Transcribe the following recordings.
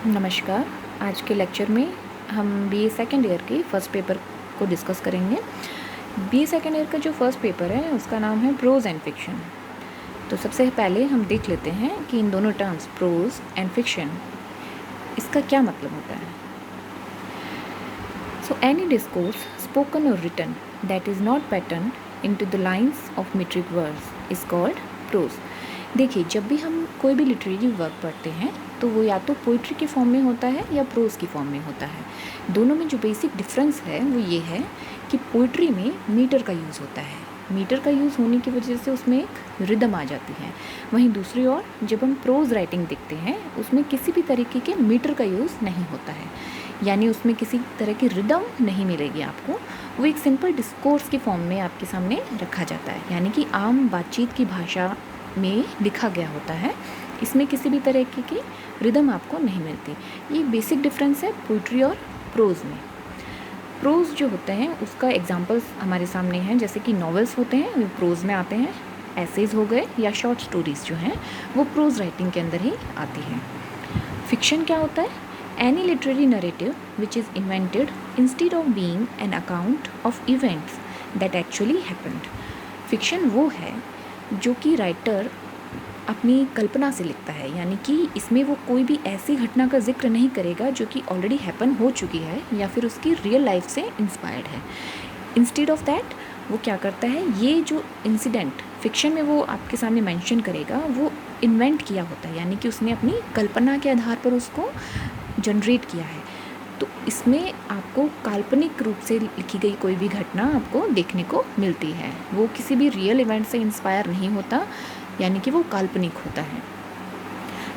नमस्कार। आज के लेक्चर में हम बीए सेकेंड ईयर के फर्स्ट पेपर को डिस्कस करेंगे। बीए सेकेंड ईयर का जो फर्स्ट पेपर है उसका नाम है प्रोज एंड फिक्शन। तो सबसे पहले हम देख लेते हैं कि इन दोनों टर्म्स प्रोज एंड फिक्शन इसका क्या मतलब होता है। सो एनी डिस्कोर्स स्पोकन और written that is not pattern into the lines of metric words is called prose. देखिए, जब भी हम कोई भी लिटरेरी वर्क पढ़ते हैं तो वो या तो पोइट्री के फॉर्म में होता है या प्रोज की फॉर्म में होता है। दोनों में जो बेसिक डिफरेंस है वो ये है कि पोइट्री में मीटर का यूज़ होता है। मीटर का यूज़ होने की वजह से उसमें एक रिदम आ जाती है। वहीं दूसरी ओर जब हम प्रोज राइटिंग देखते हैं उसमें किसी भी तरीके के मीटर का यूज़ नहीं होता है, यानी उसमें किसी तरह की रिदम नहीं मिलेगी आपको। वो एक सिंपल डिस्कोर्स के फॉर्म में आपके सामने रखा जाता है, यानी कि आम बातचीत की भाषा में लिखा गया होता है। इसमें किसी भी तरह की रिदम आपको नहीं मिलती। ये बेसिक डिफरेंस है पोइट्री और प्रोज में। प्रोज जो होते हैं उसका एग्जांपल्स हमारे सामने हैं, जैसे कि नॉवेल्स होते हैं वो प्रोज में आते हैं, एसेज हो गए या शॉर्ट स्टोरीज जो हैं वो प्रोज राइटिंग के अंदर ही आती हैं। फिक्शन क्या होता है? Any literary narrative which is invented instead of being an account of events that actually happened. Fiction वो है जो कि राइटर अपनी कल्पना से लिखता है, यानी कि इसमें वो कोई भी ऐसी घटना का जिक्र नहीं करेगा जो कि ऑलरेडी हैपन हो चुकी है या फिर उसकी रियल लाइफ से इंस्पायर्ड है। इंस्टेड ऑफ दैट वो क्या करता है, ये जो इंसिडेंट फिक्शन में वो आपके सामने मेंशन करेगा वो इन्वेंट किया होता है, यानी कि उसने अपनी कल्पना के आधार पर उसको जनरेट किया है। तो इसमें आपको काल्पनिक रूप से लिखी गई कोई भी घटना आपको देखने को मिलती है। वो किसी भी रियल इवेंट से इंस्पायर नहीं होता, यानी कि वो काल्पनिक होता है।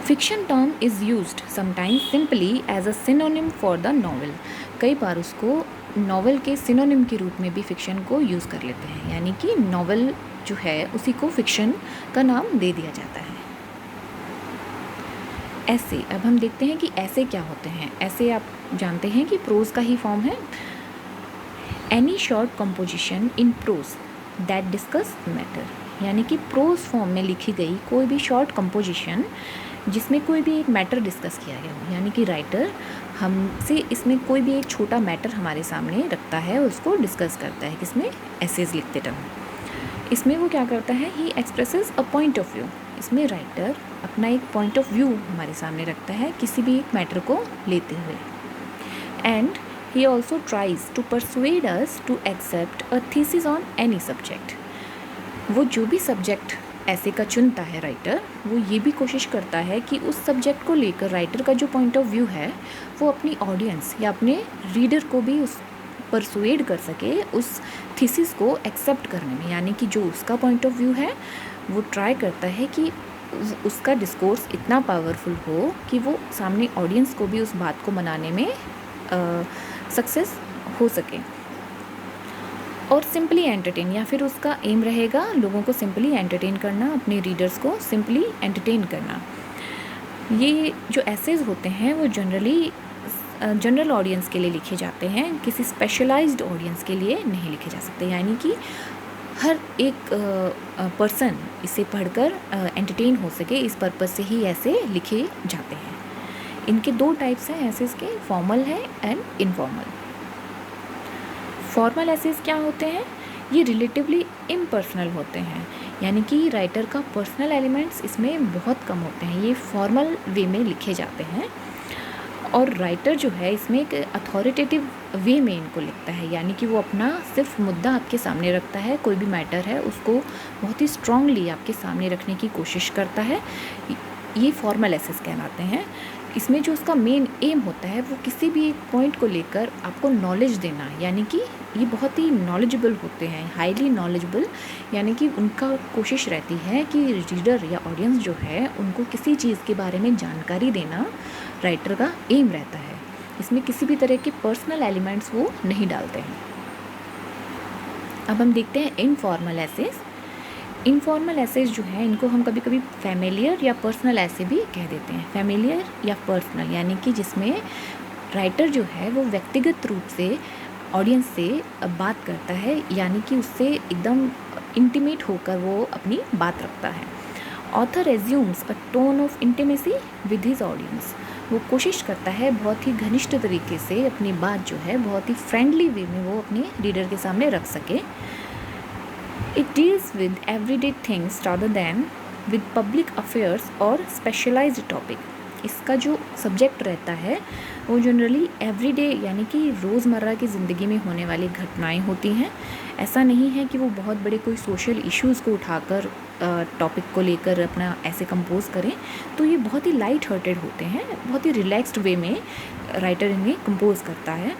Fiction term is used sometimes simply as a synonym for the novel. कई बार उसको नॉवल के सिनोनिम के रूप में भी फिक्शन को यूज़ कर लेते हैं, यानी कि नॉवल जो है उसी को फिक्शन का नाम दे दिया जाता है। ऐसे अब हम देखते हैं कि ऐसे क्या होते हैं। ऐसे आप जानते हैं कि प्रोज का ही फॉर्म है। Any short composition in prose that discuss matter, यानी कि प्रोज फॉर्म में लिखी गई कोई भी शॉर्ट कंपोजिशन जिसमें कोई भी एक मैटर डिस्कस किया गया हो, यानी कि राइटर हमसे इसमें कोई भी एक छोटा मैटर हमारे सामने रखता है, उसको डिस्कस करता है, किसमें एसेज लिखते टाइम। इसमें वो क्या करता है, ही expresses a point of view. इसमें राइटर अपना एक पॉइंट ऑफ व्यू हमारे सामने रखता है किसी भी एक मैटर को लेते हुए। And he also tries to persuade us to accept a thesis on any subject. वो जो भी सब्जेक्ट ऐसे का चुनता है राइटर, वो ये भी कोशिश करता है कि उस सब्जेक्ट को लेकर राइटर का जो पॉइंट ऑफ व्यू है वो अपनी ऑडियंस या अपने रीडर को भी उस परसुएड कर सके उस थीसिस को एक्सेप्ट करने में, यानी कि जो उसका पॉइंट ऑफ व्यू है वो ट्राई करता है कि उसका डिस्कोर्स इतना पावरफुल हो कि वो सामने ऑडियंस को भी उस बात को मनाने में सक्सेस हो सके। और सिंपली एंटरटेन, या फिर उसका एम रहेगा लोगों को सिंपली एंटरटेन करना, अपने रीडर्स को सिंपली एंटरटेन करना। ये जो एसेज होते हैं वो जनरल ऑडियंस के लिए लिखे जाते हैं, किसी स्पेशलाइज्ड ऑडियंस के लिए नहीं लिखे जा सकते, यानी कि हर एक पर्सन इसे पढ़कर एंटरटेन हो सके, इस पर्पज़ से ही ऐसे लिखे जाते हैं। इनके दो टाइप्स हैं एसेज के, फॉर्मल है एंड इनफॉर्मल। फॉर्मल एसेज क्या होते हैं, ये रिलेटिवली इम्पर्सनल होते हैं, यानी कि राइटर का पर्सनल एलिमेंट्स इसमें बहुत कम होते हैं, ये फॉर्मल वे में लिखे जाते हैं। और राइटर जो है इसमें एक अथॉरिटेटिव वे में इनको लिखता है, यानी कि वो अपना सिर्फ मुद्दा आपके सामने रखता है, कोई भी मैटर है उसको बहुत ही स्ट्रांगली आपके सामने रखने की कोशिश करता है। ये फॉर्मल एसेज कहलाते हैं। इसमें जो उसका मेन एम होता है वो किसी भी एक पॉइंट को लेकर आपको नॉलेज देना, यानी कि ये बहुत ही नॉलेजेबल होते हैं, हाईली नॉलेजेबल, यानी कि उनका कोशिश रहती है कि रीडर या ऑडियंस जो है उनको किसी चीज़ के बारे में जानकारी देना राइटर का एम रहता है। इसमें किसी भी तरह के पर्सनल एलिमेंट्स वो नहीं डालते हैं। अब हम देखते हैं इनफॉर्मल एसेज। इनफॉर्मल एसेज जो है इनको हम कभी कभी फैमिलियर या पर्सनल ऐसे भी कह देते हैं। फैमिलियर या पर्सनल, यानी कि जिसमें राइटर जो है वो व्यक्तिगत रूप से ऑडियंस से बात करता है, यानी कि उससे एकदम इंटीमेट होकर वो अपनी बात रखता है। Author assumes a tone of intimacy with his audience, वो कोशिश करता है बहुत ही घनिष्ठ तरीके से अपनी बात जो है बहुत ही फ्रेंडली वे में वो अपने रीडर के सामने रख सके। It deals with everyday things rather than with public affairs और स्पेशलाइज्ड टॉपिक। इसका जो सब्जेक्ट रहता है वो जनरली एवरीडे यानी कि रोज़मर्रा की ज़िंदगी में होने वाली घटनाएं होती हैं। ऐसा नहीं है कि वो बहुत बड़े कोई सोशल इश्यूज़ को उठाकर टॉपिक को लेकर अपना ऐसे कंपोज करें, तो ये बहुत ही लाइट हार्टेड होते हैं, बहुत ही रिलैक्स्ड वे में राइटर इन्हें कंपोज करता है।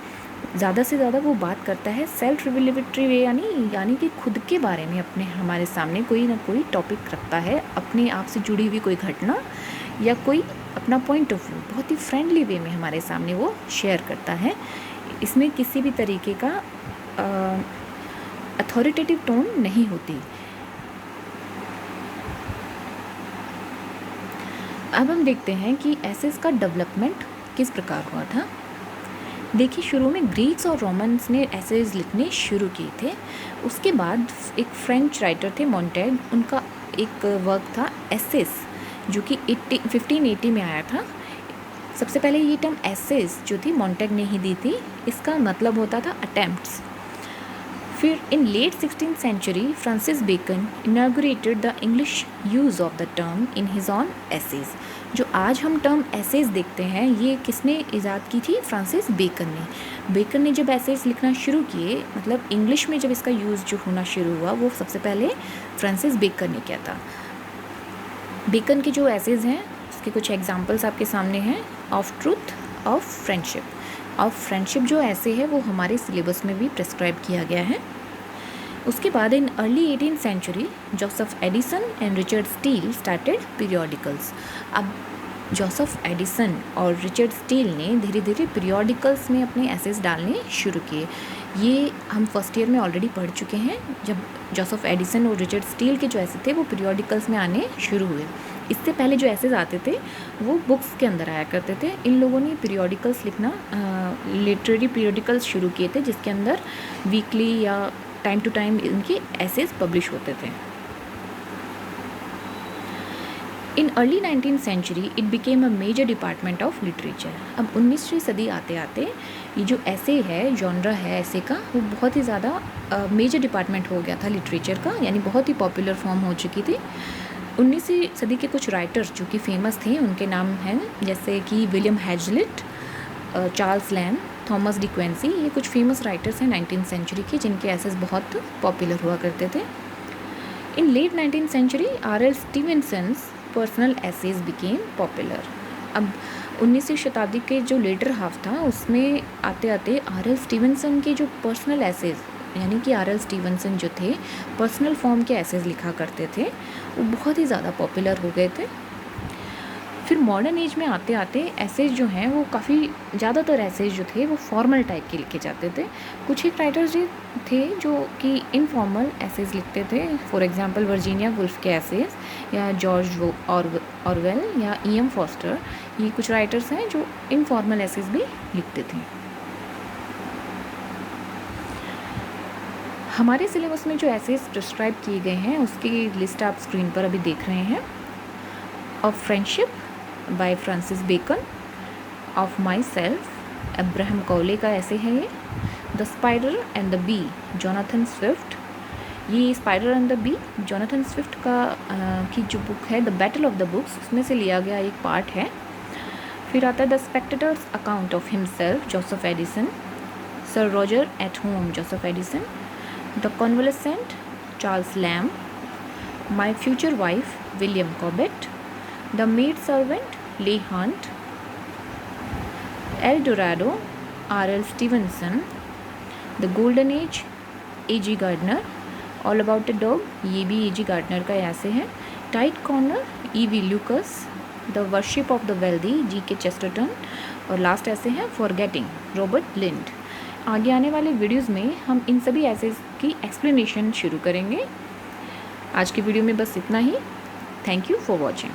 ज़्यादा से ज़्यादा वो बात करता है सेल्फ रिविलेटरी वे यानी कि खुद के बारे में अपने हमारे सामने कोई ना कोई टॉपिक रखता है, अपने आप से जुड़ी हुई कोई घटना या कोई अपना पॉइंट ऑफ व्यू बहुत ही फ्रेंडली वे में हमारे सामने वो शेयर करता है। इसमें किसी भी तरीके का अथॉरिटेटिव टोन नहीं होती। अब हम देखते हैं कि एसेस का डेवलपमेंट किस प्रकार हुआ था। देखिए, शुरू में ग्रीक्स और रोमन्स ने एसेज लिखने शुरू किए थे। उसके बाद एक फ्रेंच राइटर थे मोंटेग, उनका एक वर्क था एसेस जो कि 1580 में आया था। सबसे पहले ये टर्म एसेज जो थी मोंटेग ने ही दी थी, इसका मतलब होता था अटेम्प्ट्स। फिर in late 16th century Francis Bacon inaugurated the English use of the term in his own essays. जो आज हम टर्म एसेज देखते हैं ये किसने ईजाद की थी? फ्रांसिस बेकन ने। बेकन ने जब एसेज लिखना शुरू किए, मतलब इंग्लिश में जब इसका यूज़ जो होना शुरू हुआ, वो सबसे पहले फ्रांसिस बेकन ने किया था। बेकन के जो एसेज हैं उसके कुछ एग्जाम्पल्स आपके सामने हैं। Of truth, of friendship. Of friendship जो ऐसे है वो हमारे सिलेबस में भी प्रेस्क्राइब किया गया है। उसके बाद in early 18th century Joseph Addison and Richard Steele started periodicals. अब जोसेफ एडिसन और रिचर्ड स्टील ने धीरे धीरे पीरियोडिकल्स में अपने एसेज डालने शुरू किए। ये हम फर्स्ट ईयर में ऑलरेडी पढ़ चुके हैं, जब जोसेफ एडिसन और रिचर्ड स्टील के जो ऐसे थे वो पीरियोडिकल्स में आने शुरू हुए। इससे पहले जो एसेज आते थे वो बुक्स के अंदर आया करते थे। इन लोगों ने पीरियोडिकल्स लिखना, लिटरेरी पीरियोडिकल्स शुरू किए थे जिसके अंदर वीकली या टाइम टू टाइम इनके एसेज पब्लिश होते थे। In early 19th century it became a major department of literature. अब 19वीं सदी आते आते ये जो ऐसे है, जॉनरा है ऐसे का, वो बहुत ही ज़्यादा मेजर डिपार्टमेंट हो गया था लिटरेचर का, यानी बहुत ही पॉपुलर फॉर्म हो चुकी थी। 19वीं सदी के कुछ राइटर्स जो कि फेमस थे उनके नाम हैं जैसे कि William Hazlitt, Charles Lamb, Thomas De Quincey. ये कुछ फेमस राइटर्स हैं 19th सेंचुरी के जिनके एसेज बहुत पॉपुलर हुआ करते थे। In late 19th century R.L. Stevenson's personal essays became popular. अब 19वीं शताब्दी के जो लेटर हाफ था उसमें आते आते R.L. स्टीवेंसन के जो पर्सनल एसेज, यानी कि R.L. स्टीवेंसन जो थे पर्सनल फॉर्म के एसेज लिखा करते थे, वो बहुत ही ज़्यादा पॉपुलर हो गए थे। फिर मॉडर्न एज में आते आते एसेज जो हैं वो काफ़ी ज़्यादातर एसेज जो थे वो फॉर्मल टाइप के लिखे जाते थे। कुछ एक राइटर्स जो थे जो कि इनफॉर्मल एसेज लिखते थे, फॉर एग्जांपल वर्जीनिया वुल्फ के एसेज या जॉर्ज ऑरवेल या E.M. फॉस्टर। ये कुछ राइटर्स हैं जो इनफॉर्मल एसेज भी लिखते थे। हमारे सिलेबस में जो एसेज प्रिस्क्राइब किए गए हैं उसकी लिस्ट आप स्क्रीन पर अभी देख रहे हैं। Of friendship by Francis Bacon, of myself Abraham Cowley का ऐसे है ये। The spider and the bee Jonathan Swift, ये spider and the bee Jonathan Swift का की जो बुक है the battle of the books, उसमें से लिया गया एक पार्ट है। फिर आता है the Spectator's account of himself Joseph Addison, Sir Roger at home Joseph Addison, the convalescent Charles Lamb, my future wife William Cobbett, the maid servant Leigh Hunt, El Dorado R.L. Stevenson, the golden age A.G. Gardiner, all about a dog ये भी A.G. Gardiner का ऐसे है, tight corner E.V. Lucas, the worship of the wealthy G.K. Chesterton, और last essay हैं forgetting Robert लिंड। आगे आने वाले वीडियोस में हम इन सभी एसेज की एक्सप्लेनेशन शुरू करेंगे। आज की वीडियो में बस इतना ही। Thank you for watching.